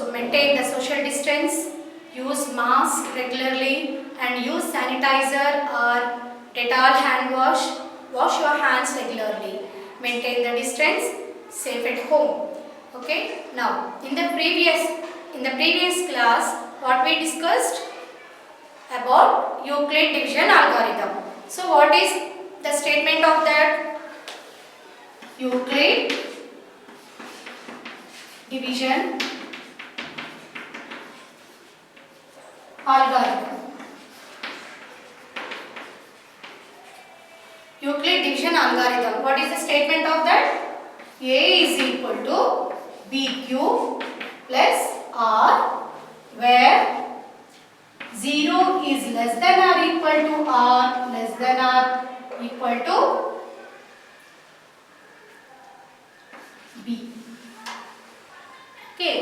So maintain the social distance, use mask regularly and use sanitizer or Dettol hand wash. Wash your hands regularly. Maintain the distance, safe at home. Okay. Now in the previous class what we discussed about Euclid division algorithm. So what is the statement of that? Euclid division algorithm. Euclid division algorithm. What is the statement of that? A is equal to BQ plus R, where 0 is less than or equal to R, less than or equal to B. Okay.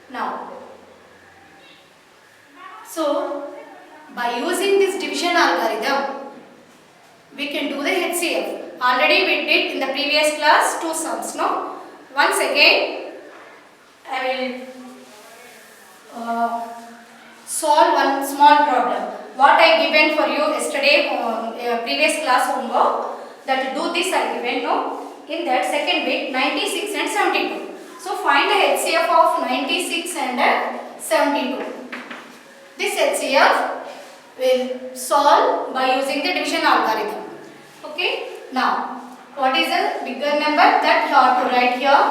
Now, so by using this division algorithm, we can do the HCF. Already we did in the previous class two sums. No. Once again, I will solve one small problem. What I given for you yesterday, previous class homework. That to do this I given. No. In that second bit, 96 and 72. So find the HCF of 96 and 72. This HCF will solve by using the division algorithm. Okay. Now, what is the bigger number that you have to write here?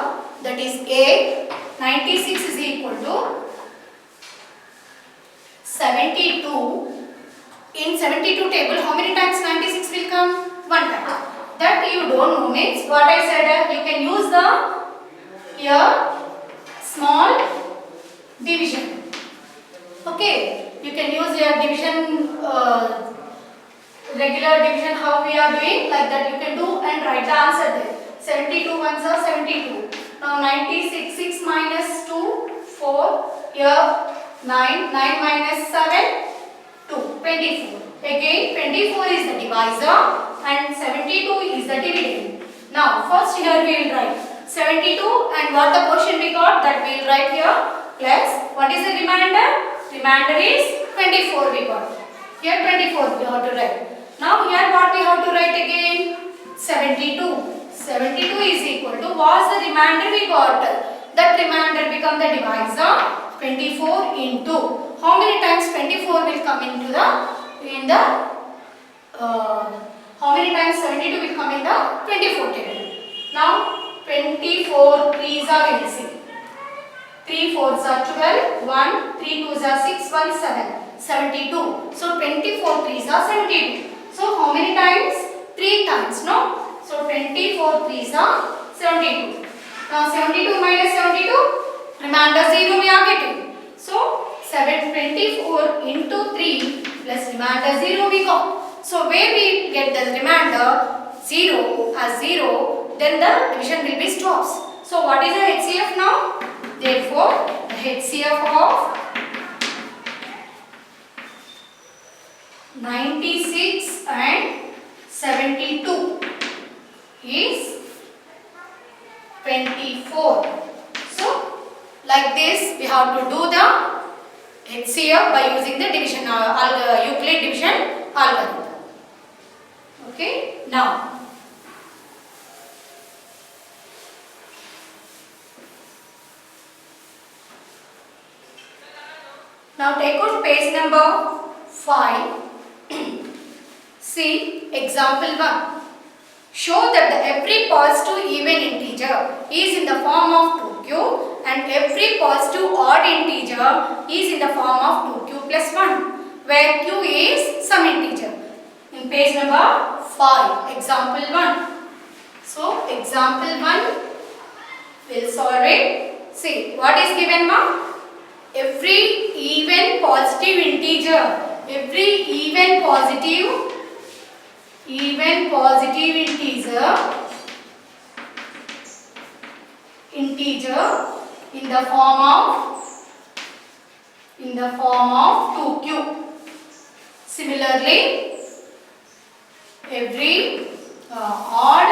That is A. 96 is equal to 72. In 72 table, how many times 96 will come? One time. That you don't know means what I said. You can use the here small division. Okay. You can use your division. Regular division how we are doing, like that you can do and write the answer there. 72 ones are 72. Now 96, 6 minus 2, 4. Here 9, 9 minus 7, 2, 24. Again 24 is the divisor and 72 is the dividend. Now first here we will write 72 and what the quotient we got, that we will write here, plus what is the remainder? Remainder is 24 we got. Here 24 we have to write. Now here what we have to write again? 72. 72 is equal to what's the remainder we got? That remainder become the divisor. 24 into how many times 24 will come into how many times 72 will come in the 24 table. Now 24 3s are we will see. 3 4s are 12, 1, 3 2s are 6, 1 7, 72. So 24 3s are 72. So how many times? 3 times, no? So 24 3s are 72. Now 72 minus 72, remainder 0 we are getting. So 724 into 3 plus remainder 0 we got. So where we get the remainder 0 as 0, then the division will be stops. So what is the HCF now? Therefore, the HCF of 96 and 72 is 24. So, like this we have to do the HCF by using the division Euclid division algorithm. Okay. Now take out page number 5. See example 1. Show that every positive even integer is in the form of 2q and every positive odd integer is in the form of 2q plus 1, where q is some integer. In page number 5, example 1. So example 1 will solve it. See what is given now? Every even positive integer, every even positive integer in the form of 2q. Similarly, every odd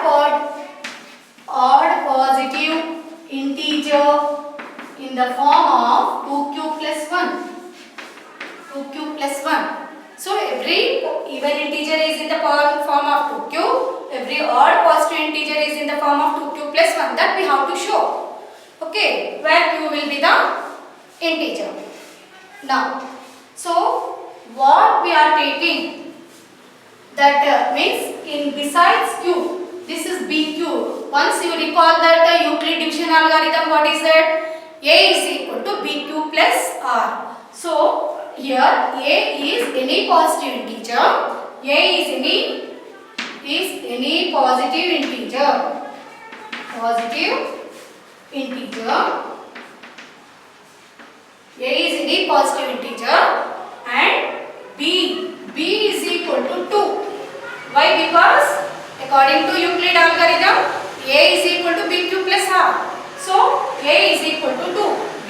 part 1 that we have to show. Okay, where q will be the integer. Now, so what we are taking, that means in besides q, this is bq. Once you recall that Euclid division algorithm, what is that? A is equal to bq plus r. So here a is any positive integer. A is any positive integer. Positive integer. A is any positive integer and b is equal to 2. Why? Because according to Euclid algorithm, a is equal to bq plus r. So a is equal to 2.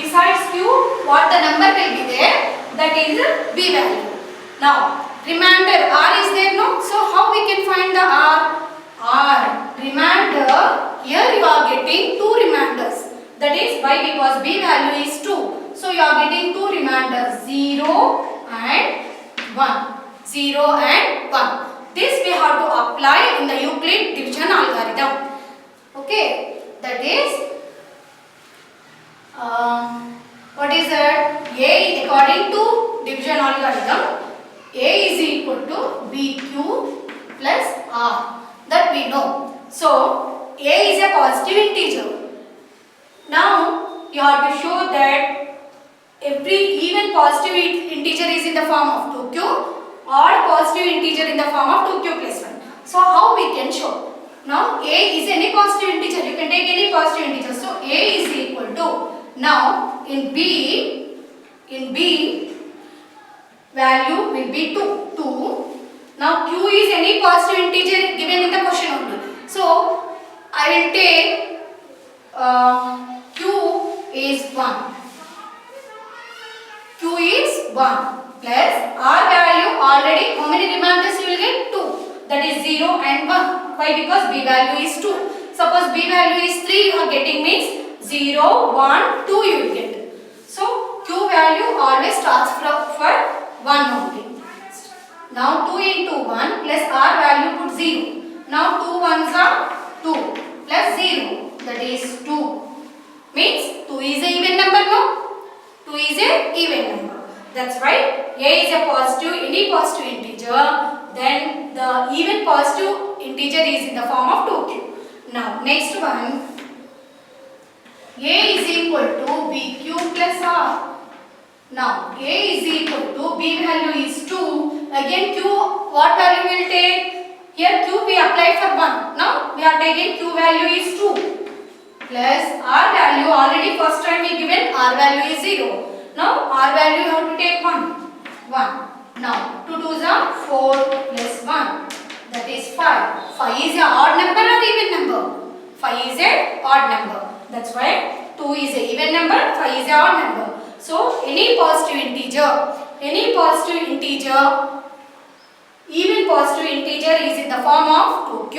Besides q, what the number will be there? That is b value. Now remainder r is there, no? So how we can find the r? Remainder, here you are getting two remainders. That is why? Because b value is 2. So you are getting two remainders, 0 and 1. 0 and 1. This we have to apply in the Euclid division algorithm. Okay, that is what is that? A, according to division algorithm, a is equal to bq plus r. That we know. So a is a positive integer. Now you have to show that every even positive integer is in the form of 2q, odd positive integer in the form of 2q plus 1. So how we can show? Now a is any positive integer. You can take any positive integer. So a is equal to, now in b value will be 2. Now q is any positive integer given in the question only. So I will take q is 1. Q is 1 plus r value already, how many remainders you will get? 2. That is 0 and 1. Why? Because b value is 2. Suppose b value is 3, you are getting means 0, 1, 2 you will get. So q value always starts for 1 only. Now 2 into 1 plus r value put 0. Now 2 ones are 2 plus 0, that is 2. Means 2 is a even number, no? 2 is a even number. That's why a is a positive, any positive integer. Then the even positive integer is in the form of 2q. Now next one, a is equal to bq plus r. Now a is equal to, b value is 2. Again q, what value will take? Here q we applied for 1. Now we are taking q value is 2. Plus r value, already first time we given r value is 0. Now r value you have to take 1. Now 2 2s are 4 plus 1. That is 5. 5 is a odd number or even number? 5 is a odd number. That's why 2 is a even number, 5 is a odd number. So any positive integer, even positive integer is in the form of 2q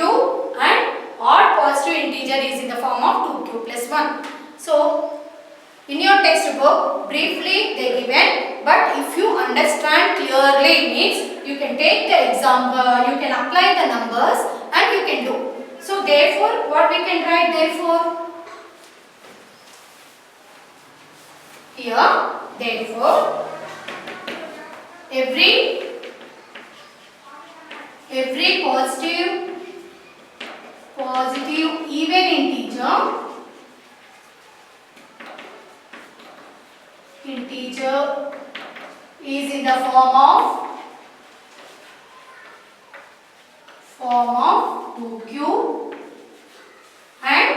and odd positive integer is in the form of 2q plus 1. So in your textbook briefly they given, but if you understand clearly means you can take the example, you can apply the numbers and you can do. So therefore what we can write, therefore here, therefore every positive even integer is in the form of 2q and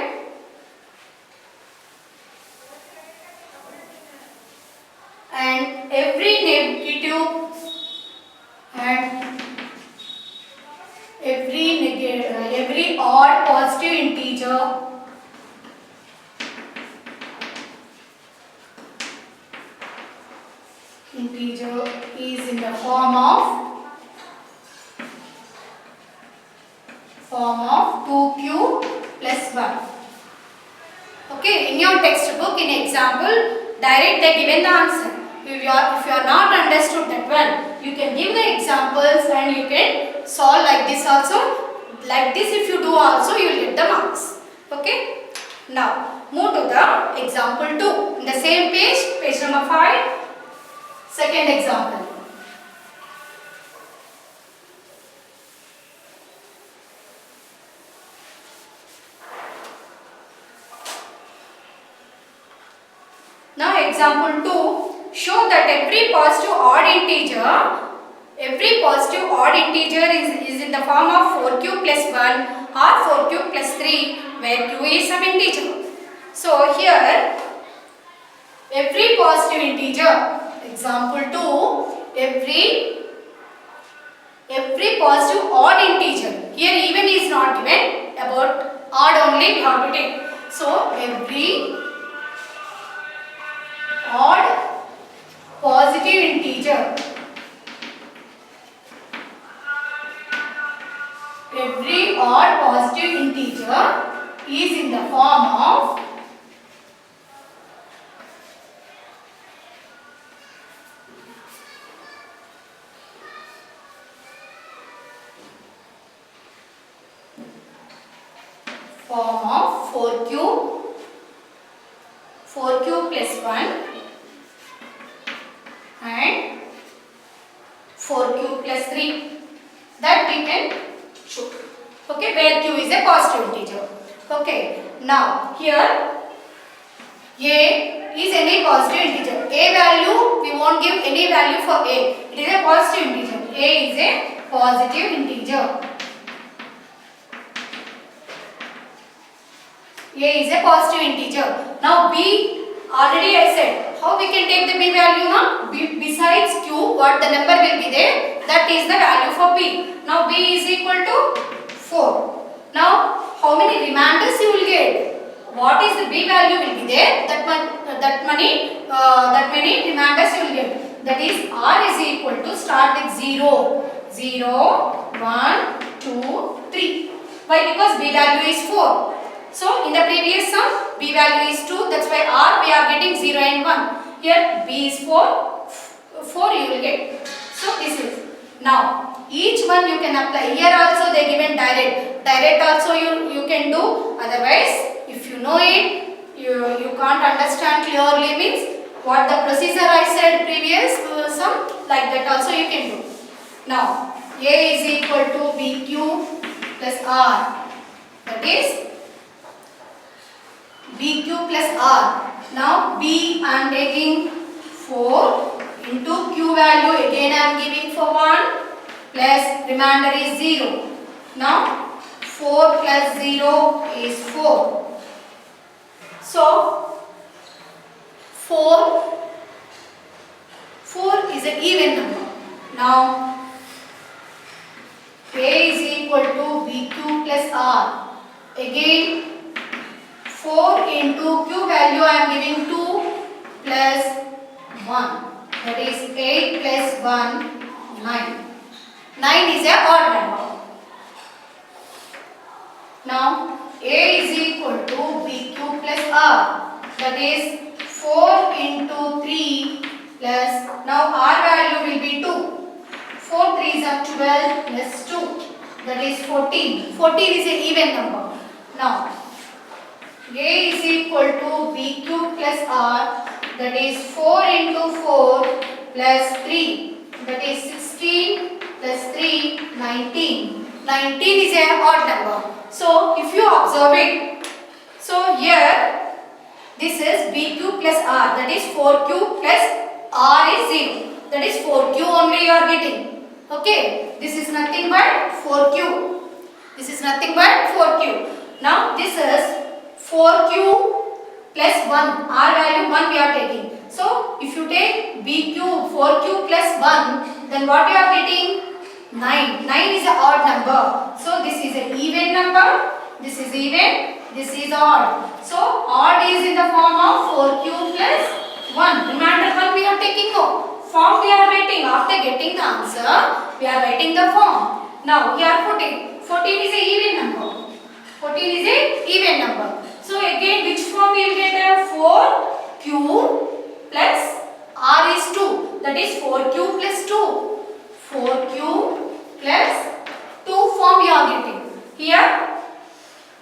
every negative and every odd positive integer is in the form of 2q plus 1. Okay, in your textbook in example direct they given the answer. If you are not understood that one, you can give the examples and you can solve like this also. Like this if you do also, you will get the marks. Okay. Now move to the example 2. In the same page, page number 5, second example. Now example 2, show that every positive odd integer is in the form of 4q plus 1 or 4q plus 3 where q is some integer. So here every positive integer, example 2, every positive odd integer, here even is not given, about odd only we have to take. So every odd positive integer, every odd positive integer is in the form of form of 4q plus 1 and 4q plus 3, that we can show. Okay, where q is a positive integer. Okay, now here a is any positive integer. A value, we won't give any value for a. It is a positive integer. A is a positive integer. A is a positive integer. Now b, already I said, how we can take the b value now? B, besides q, what the number will be there? That is the value for b. Now b is equal to 4. Now how many remainders you will get? What is the b value will be there? That many remainders you will get. That is r is equal to, start with 0, 0, 1, 2, 3. Why? Because b value is 4. So in the previous sum, b value is 2, that's why r we are getting 0 and 1. Here b is 4, 4 you will get. So this is. Now each one you can apply. Here also they given direct. Direct also you can do. Otherwise, if you know it, you can't understand clearly, means what the procedure I said previous sum, like that also you can do. Now a is equal to bq plus r. That is bq plus r. Now b I am taking 4 into q value, again I am giving for 1 plus remainder is 0. Now 4 plus 0 is 4. So 4 is an even number. Now a is equal to bq plus r. Again 4 into q value I am giving 2 plus 1. That is 8 plus 1, 9. 9 is a odd number. Now a is equal to bq plus r. That is 4 into 3 plus, now r value will be 2. 4 3s are 12 plus 2. That is 14. 14 is an even number. Now a is equal to bq plus r. That is 4 into 4 plus 3. That is 16 plus 3, 19. 19 is an odd number. So if you observe it, so here this is bq plus r. That is 4q plus r is 0. That is 4q only you are getting. Okay. This is nothing but 4q. This is nothing but 4q. Now this is 4q plus 1, r value 1 we are taking. So if you take bq, 4q plus 1, then what you are getting? 9. 9 is an odd number. So this is an even number, this is even, this is odd. So odd is in the form of 4q plus 1. Remainder 1 we are taking no. Form we are writing. After getting the answer, we are writing the form. Now we are putting 14 is an even number. 14 is an even number. So again which form we will get? 4q plus r is 2. That is 4q plus 2. 4q plus 2 form you are getting. Here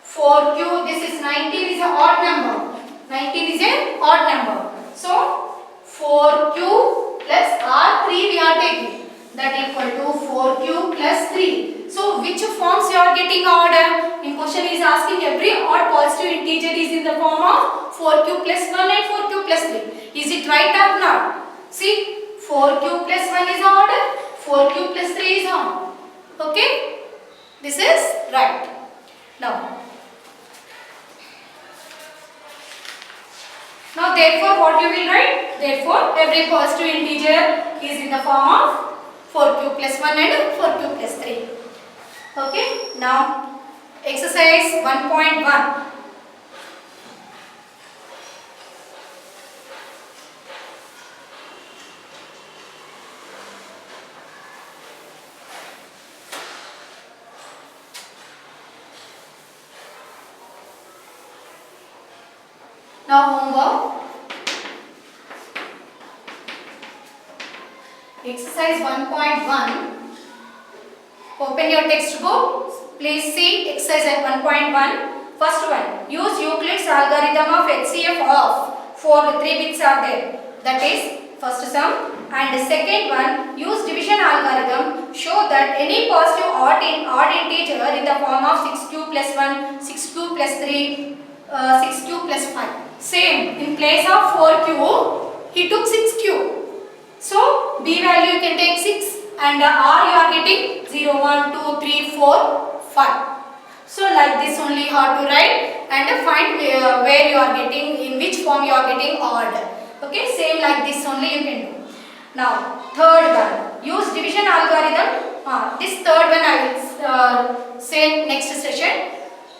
4 4q, this is 19 is a odd number. 19 is a odd number. So 4q plus r3 we are taking. That equal to 4q plus 3. So which forms you are getting odd? In question is asking every odd positive integer is in the form of 4q plus 1 and 4q plus 3. Is it right or not? See, 4q plus 1 is odd, 4q plus 3 is odd. Okay? This is right. Now therefore what you will write? Therefore every positive integer is in the form of 4q plus 1 and 4q plus 3. Okay? Now exercise 1.1. Now homework. Exercise 1.1. Open your textbook. Please see exercise at 1.1. First one. Use Euclid's algorithm of HCF of 3 bits are there. That is first sum. And the second one. Use division algorithm. Show that any positive odd integer in the form of 6q plus 1, 6q plus 3, 6q plus 5. Same, in place of 4q, he took 6q. So, b value you can take 6 and r you are getting 0, 1, 2, 3, 4, 5. So, like this only you have to write and find where you are getting, in which form you are getting odd. Okay, same like this only you can do. Now, third one, use division algorithm. This third one I will say next session.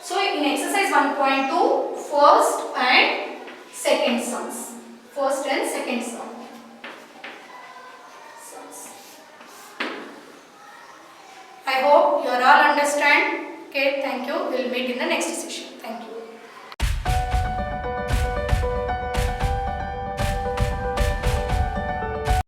So, in exercise 1.2, first and second sums. First and second sum. I hope you are all understand. Okay, thank you. We'll meet in the next session.